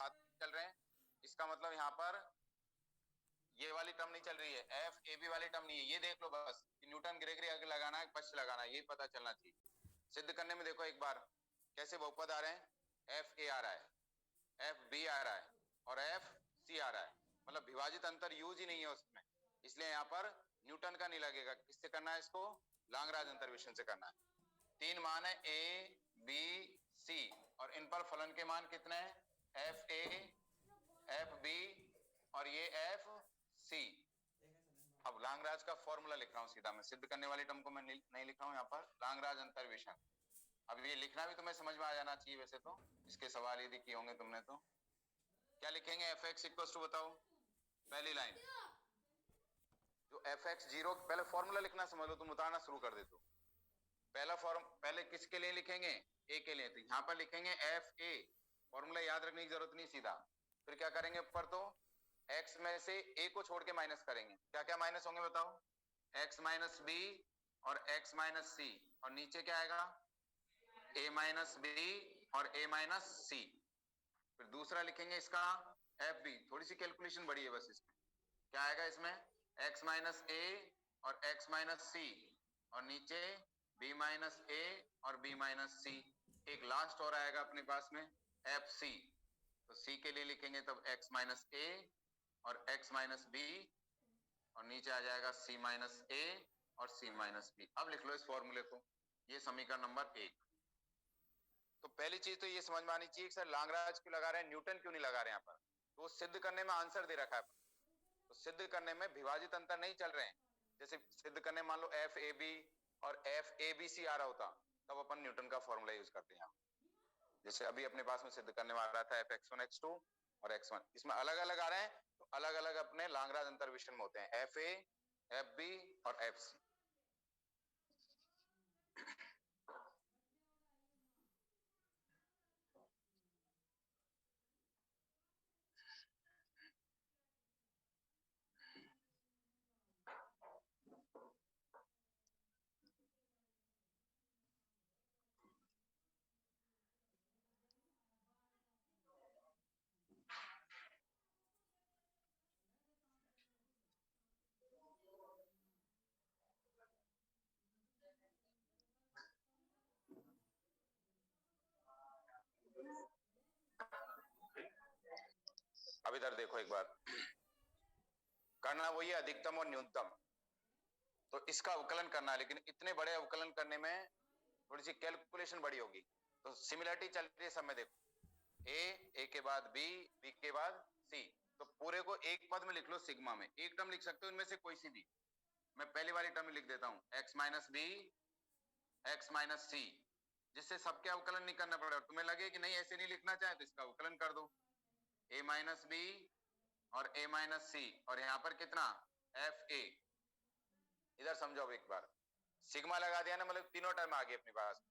साथ चल रहे हैं, इसका मतलब यहाँ पर ये वाली टर्म नहीं चल रही है, एफ ए बी वाली टर्म नहीं है। ये देख लो बस कि न्यूटन ग्रेगरी अगर लगाना है, पक्ष लगाना है, यही पता चलना चाहिए। सिद्ध करने में देखो एक बार कैसे बहुपद आ रहे हैं, एफ ए आ रहा है, एफ बी आ रहा है और एफ सी आ रहा है, मतलब विभाजित अंतर यूज ही नहीं है उसमें, इसलिए यहाँ पर न्यूटन का नहीं लगेगा। किससे करना है इसको, लांगराज अंतर्वेशन से करना है। तीन मान है ए बी सी और इन पर फलन के मान कितने हैं, एफ ए एफ बी और ये एफ सी। अब लांगराज का फॉर्मूला लिख रहा हूं सीधा मैं, सिद्ध करने वाली टर्म को मैं नहीं लिख रहा हूं यहाँ पर, लांगराज अंतर्वेशन। अब ये लिखना भी तुम्हें समझ में आ जाना चाहिए वैसे तो, इसके सवाल यदि किए होंगे तुमने तो। क्या लिखेंगे, एफ एक्स इक्वल टू, बताओ पहली लाइन, जो एफ एक्स जीरो, पहले फॉर्मूला लिखना समझ लो, तुम उतारना शुरू कर देते हो। पहला फॉर्म पहले किसके लिए लिखेंगे, ए के लिए, तो यहां पर लिखेंगे एफ ए, फॉर्मूला याद रखने की जरूरत नहीं सीधा। फिर क्या करेंगे, ऊपर तो एक्स में से ए को छोड़ के माइनस करेंगे, क्या क्या माइनस होंगे बताओ, एक्स माइनस बी और एक्स माइनस सी, और नीचे क्या आएगा, ए माइनस बी और ए माइनस सी। फिर दूसरा लिखेंगे इसका एफ बी, थोड़ी सी कैलकुलेशन बड़ी है बस इसमें, क्या आएगा इसमें, एक्स माइनस ए और एक्स माइनस सी और नीचे बी माइनस ए और बी माइनस सी। एक लास्ट और आएगा अपने पास में एफ सी, तो सी के लिए लिखेंगे तब एक्स माइनस ए और एक्स माइनस बी और नीचे आ जाएगा सी माइनस ए और सी माइनस बी। अब लिख लो इस फॉर्मूले को, ये समीकरण नंबर 1। तो पहली चीज तो ये समझ में आनी चाहिए कि सर लांगराज क्यों लगा रहे हैं, न्यूटन क्यों नहीं लगा रहे हैं यहाँ पर। तो सिद्ध करने में आंसर दे रखा है, तो सिद्ध करने में विभाजित अंतर नहीं चल रहे हैं। जैसे सिद्ध करने मान लो एफ ए बी और एफ ए बी सी आ रहा होता, तब अपन न्यूटन का फॉर्मूला यूज करते हैं। जैसे अभी अपने पास में सिद्ध करने में आ रहा था F X one X two और एक्स वन, इसमें अलग अलग आ रहे हैं, तो अलग अलग अपने लांगराज अंतर्वेशन में होते हैं, एफ ए एफ बी और एफ सी। अब इधर देखो एक बार, करना वही है अधिकतम और न्यूनतम, तो इसका अवकलन करना है, लेकिन इतने बड़े अवकलन करने में थोड़ी सी कैलकुलेशन बड़ी होगी। तो सिमिलरिटी चल रही है सब में, देखो ए के बाद बी, बी के बाद सी, तो पूरे को एक पद में लिख लो, सिग्मा में एक टर्म लिख सकते हो इनमें से कोई सी भी। मैं पहली वाली टर्म लिख देता हूं, x minus b x minus c, जिससे सबके अवकलन नहीं करना पड़ेगा। तुम्हें लगे कि नहीं ऐसे नहीं लिखना चाहे तो इसका अवकलन कर दो, ए माइनस बी और ए माइनस सी, और यहां पर कितना, एफ ए। इधर समझो एक बार, सिग्मा लगा दिया ना, मतलब तीनों टर्म आ गए अपने पास।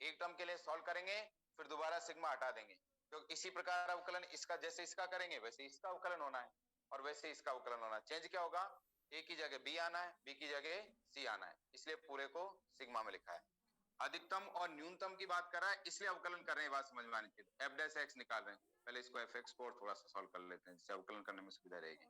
एक टर्म के लिए सॉल्व करेंगे, फिर दोबारा सिग्मा हटा देंगे, तो इसी प्रकार अवकलन इसका, जैसे इसका करेंगे वैसे इसका अवकलन होना है, और वैसे इसका अवकलन होना है। चेंज क्या होगा, ए की जगह बी आना है, बी की जगह सी आना है, इसलिए पूरे को सिग्मा में लिखा है। अधिकतम और न्यूनतम की बात कर रहा है, इसलिए अवकलन कर रहे हैं, बात समझ में आनी चाहिए। एफ डैश एक्स निकाल रहे हैं, पहले इसको एफ एक्स को और थोड़ा सा सॉल्व कर लेते हैं, जिससे अवकलन करने में सुविधा रहेगी।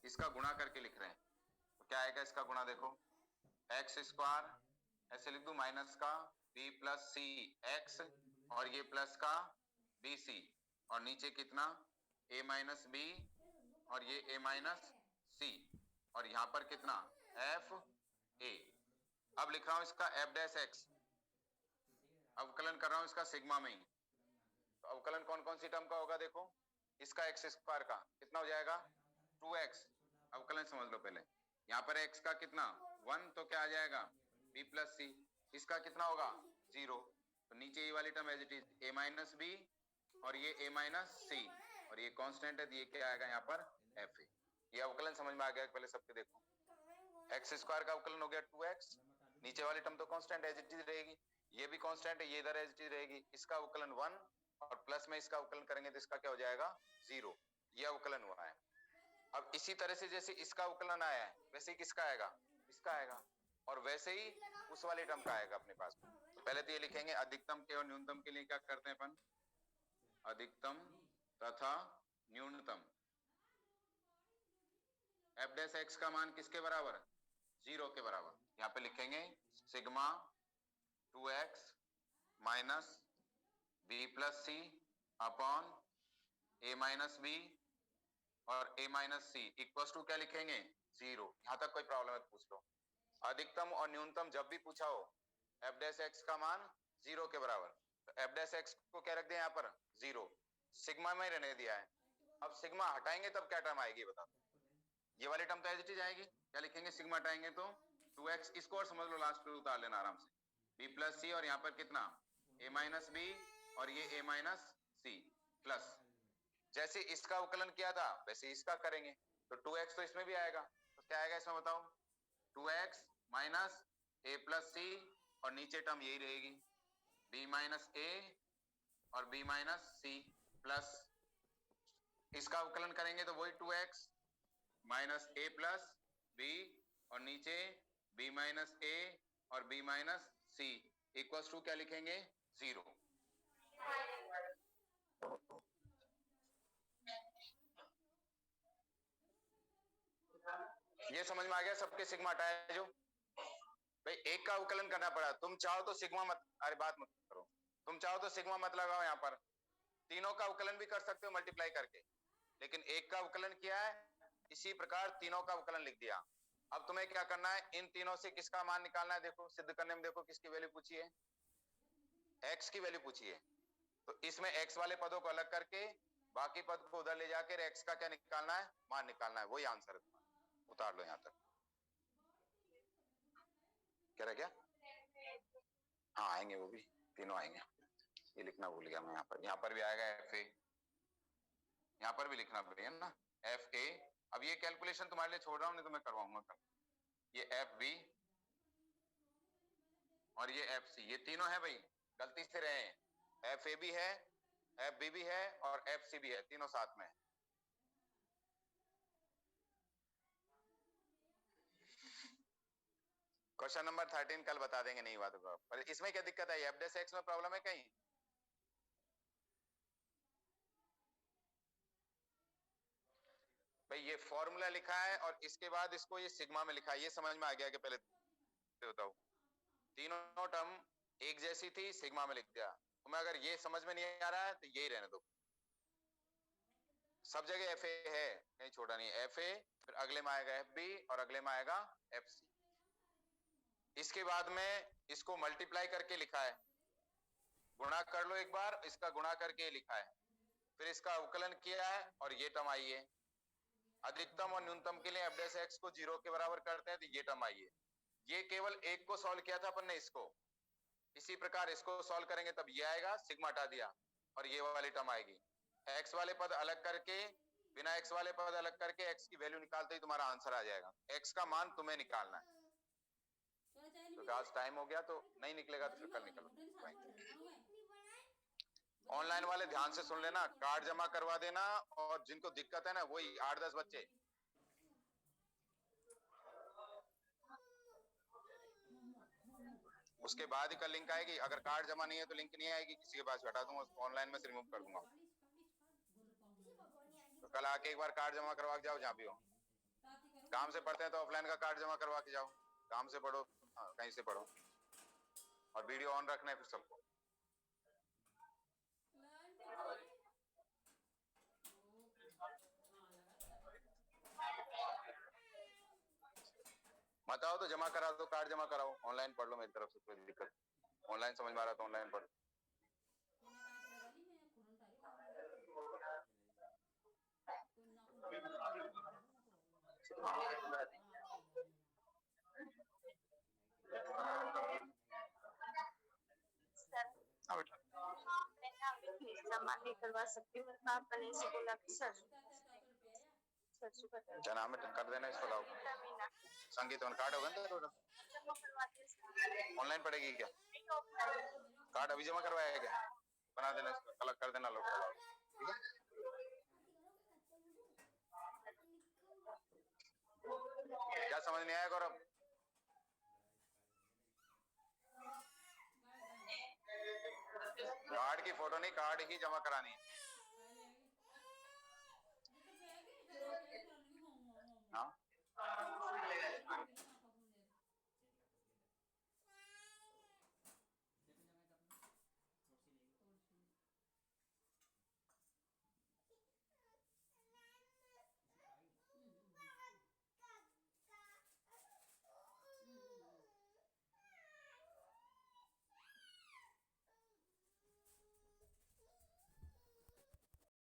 इसका गुणा करके लिख रहे हैं, तो क्या आएगा इसका गुणा, देखो एक्स स्क्वायर, ऐसे लिख दू माइनस का बी प्लस सी एक्स और ये प्लस का बी सी, और नीचे कितना, ए माइनस बी और ये ए माइनस सी, और यहां पर कितना, एफ ए। अब लिख रहा हूं इसका एफ डैश एक्स, अवकलन कर रहा हूं इसका सिग्मा में ही, तो अवकलन कौन कौन सी टर्म का होगा, देखो इसका एक्स स्क्वायर का कितना हो जाएगा, 2x, अवकलन समझ लो पहले। यहाँ पर x का कितना 1, तो क्या आ जाएगा b प्लस सी, इसका कितना होगा 0, तो नीचे ये वाली term as it is a minus B और ये a माइनस सी, और ये कांस्टेंट है, तो ये क्या आएगा यहाँ पर एफ ए। ये अवकलन समझ में आ गया, पहले सबके देखो, एक्स स्क्वायर का अवकलन हो गया 2x, नीचे वाली टर्म तो कांस्टेंट एज इट इज रहेगी, ये भी कांस्टेंट है, ये इधर एज इट इज रहेगी, इसका अवकलन 1 और प्लस में इसका अवकलन करेंगे तो इसका क्या हो जाएगा 0, ये अवकलन हुआ है। अब इसी तरह से जैसे इसका अवकलन आया है, वैसे ही किसका आएगा, इसका आएगा, और वैसे ही उस वाले टर्म का आएगा अपने पास में। तो पहले तो ये लिखेंगे अधिकतम के और न्यूनतम के लिए क्या करते हैं अपन, अधिकतम तथा न्यूनतम। एफ डैश एक्स का मान किसके बराबर? 0 के बराबर। यहाँ पे लिखेंगे sigma 2x minus b plus c upon a minus B और a minus c equal to क्या लिखेंगे? 0। यहां तक कोई प्रॉब्लम है तो पूछ लो। अधिकतम और न्यूनतम जब भी पूछा हो एफ डैश एक्स का मान 0 के बराबर, तो एफ डैश एक्स को क्या रख दिया यहाँ पर? 0। सिग्मा में रहने दिया है। अब सिग्मा हटाएंगे तब क्या टर्म आएगी बता? ये वाली टर्म तो एज इट इज आएगी। क्या लिखेंगे? सिग्मा हटाएंगे तो 2x, इसको और समझ लो, लास्ट पे उतार लेना आराम से। b प्लस सी और यहाँ पर कितना? a माइनस बी और ये a माइनस सी प्लस, जैसे इसका अवकलन किया था वैसे इसका करेंगे। तो 2x तो इसमें भी आएगा, तो क्या आएगा इसमें बताओ? 2x माइनस a प्लस सी और नीचे टर्म यही रहेगी b माइनस a और b माइनस सी प्लस, इसका अवकलन करेंगे तो वही 2x minus a plus B और नीचे b माइनस a और b minus C equals to क्या लिखेंगे? 0। ये समझ में आ गया? सबके सिग्मा हटाया जो भाई एक का अवकलन करना पड़ा। तुम चाहो तो सिग्मा मत, अरे बात मत करो, तुम चाहो तो सिग्मा मत लगाओ, यहाँ पर तीनों का अवकलन भी कर सकते हो मल्टीप्लाई करके, लेकिन एक का अवकलन किया है, इसी प्रकार तीनों का अवकलन लिख दिया। अब तुम्हें क्या करना है? इन तीनों से किसका मान निकालना है? देखो सिद्ध करने में, देखो किसकी वैल्यू पूछी है? x की वैल्यू पूछी है। तो इसमें x वाले पदों को अलग करके बाकी पद को उधर ले जाकर x का क्या निकालना है? मान निकालना है। वही आंसर है तुम्हारा। उतार लो यहाँ तक। क्या रह गया? हाँ आएंगे, वो भी तीनों आएंगे। ये लिखना भूल गया मैं, यहाँ पर भी आएगा एफ ए, यहाँ पर भी लिखना है ना एफ ए। अब ये कैलकुलेशन तुम्हारे लिए छोड़ रहा हूँ, नहीं तो मैं करवाऊंगा कल। ये एफ बी और ये एफ सी, ये तीनों है भाई, गलती से रहे हैं। एफ ए भी है, एफ बी भी है और एफ सी भी है, तीनों साथ में है। क्वेश्चन नंबर 13 कल बता देंगे, नहीं हुआ तो। पर इसमें क्या दिक्कत है? एफ डैश एक्स में प्रॉब्लम है कहीं? भाई ये फॉर्मूला लिखा है और इसके बाद इसको ये सिग्मा में लिखा है, ये समझ में आ गया कि पहले बताओ? तीनों टर्म एक जैसी थी, सिग्मा में लिख दिया। तुम्हें अगर ये समझ में नहीं आ रहा है तो यही रहने दो। सब जगह एफ ए है, कहीं छोटा नहीं। एफ ए, फिर अगले में आएगा एफ बी और अगले में आएगा एफ सी। इसके बाद में इसको मल्टीप्लाई करके लिखा है, गुणा कर लो एक बार, इसका गुणा करके लिखा है, फिर इसका अवकलन किया है और ये टर्म आई है। अधिकतम और न्यूनतम के लिए एफ डैश एक्स को 0 के बराबर करते हैं तो ये टर्म आई है। ये केवल एक को सॉल्व किया था अपन ने इसको, इसी प्रकार इसको सॉल्व करेंगे तब ये आएगा, सिग्मा हटा दिया और ये वाली टर्म आएगी। एक्स वाले पद अलग करके, बिना एक्स वाले पद अलग करके एक्स की वैल्यू निकालते ही तुम्हारा आंसर आ जाएगा। एक्स का मान तुम्हें निकालना है। तो आज टाइम हो गया तो नहीं निकलेगा तो फिर कल निकलो। ऑनलाइन वाले ध्यान से सुन लेना, कार्ड जमा करवा देना, और जिनको दिक्कत है ना वही 8-10 बच्चे। उसके बाद ही कल लिंक आएगी। अगर कार्ड जमा नहीं है तो लिंक नहीं आएगी, किसी के पास हटा दूंगा, ऑनलाइन में से रिमूव कर दूंगा। तो कल आके एक बार कार्ड जमा करवा के जाओ, जहाँ भी हो। काम से पढ़ते हैं तो ऑफलाइन का कार्ड जमा करवा के जाओ, काम से पढ़ो, कहीं से पढ़ो, और वीडियो ऑन रखना है फिर सबको। मत आओ तो जमा करा दो, कार्ड जमा कराओ, ऑनलाइन पढ़ लो, मेरी तरफ से कोई दिक्कत। ऑनलाइन समझ में आ रहा तो ऑनलाइन पढ़। हाँ बेटा, जमा नहीं करवा सकती हूँ, पापा ने इसे बोला कि सर क्या नाम है? कर देना इसको, लाओ संगीत कार्ड होगा ना, ऑनलाइन पढ़ेगी क्या? कार्ड अभी जमा करवाया है क्या? बना देना इसको, कलेक्ट कर देना, लोग ठीक है। क्या समझ नहीं आया गौरव? कार्ड की फोटो नहीं, कार्ड ही जमा करानी है।